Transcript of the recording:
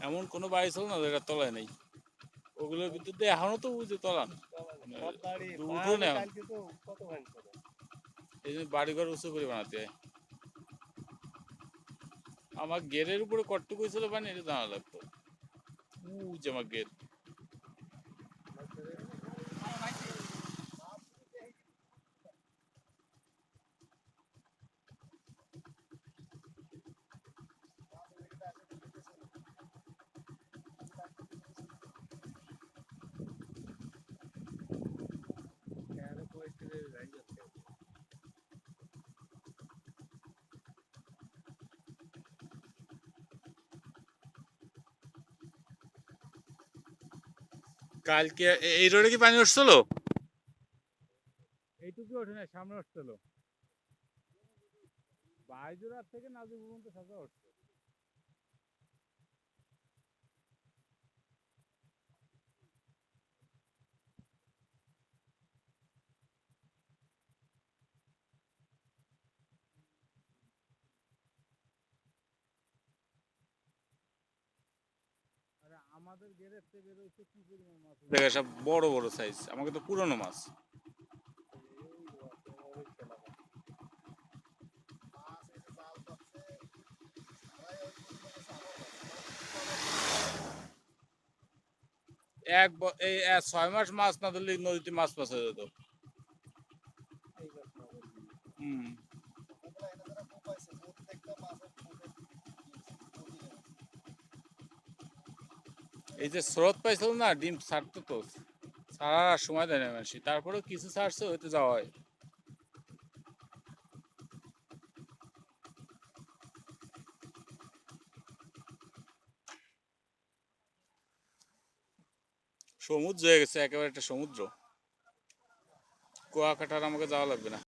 এমন কোনো বাড়ি ছিল না যেটা তলায় নেই, ওগুলোর ভিতর দিয়ে এখনো তো বুঝে তলান উঠো না এখন। এই জন্য বাড়িঘর উঁচু করে বানাতে হয়। আমার গেটের উপরে কটটুকু ছিল পানি, এটা জানা লাগতো। যে আমার গেট কালকে এই রোডে কি পানি উঠছিল? এইটুকু ওঠে না, সামনে উঠছিল বাইজোরার থেকে নাজির পর্যন্ত সাজা উঠছে। আমাদের গেরের থেকে বেরোচ্ছে কি পরিমাণ মাছ, দেখে সব বড় বড় সাইজ, আমাকে তো পুরনো মাছ। এই 6 মাস মাছ না ধরলে নদীতে মাছ মাছ হয়ে যেত। হম। এই যে স্রোত পাইছিল না, ডিম ছাড়তো তো, ছাড়ার সময় দেয় না বেশি, তারপরেও কিছু ছাড়ছে, হইতে যাওয়া হয়। সমুদ্র হয়ে গেছে একেবারে, একটা সমুদ্র। কুয়াকাটার আমাকে যাওয়া লাগবে না।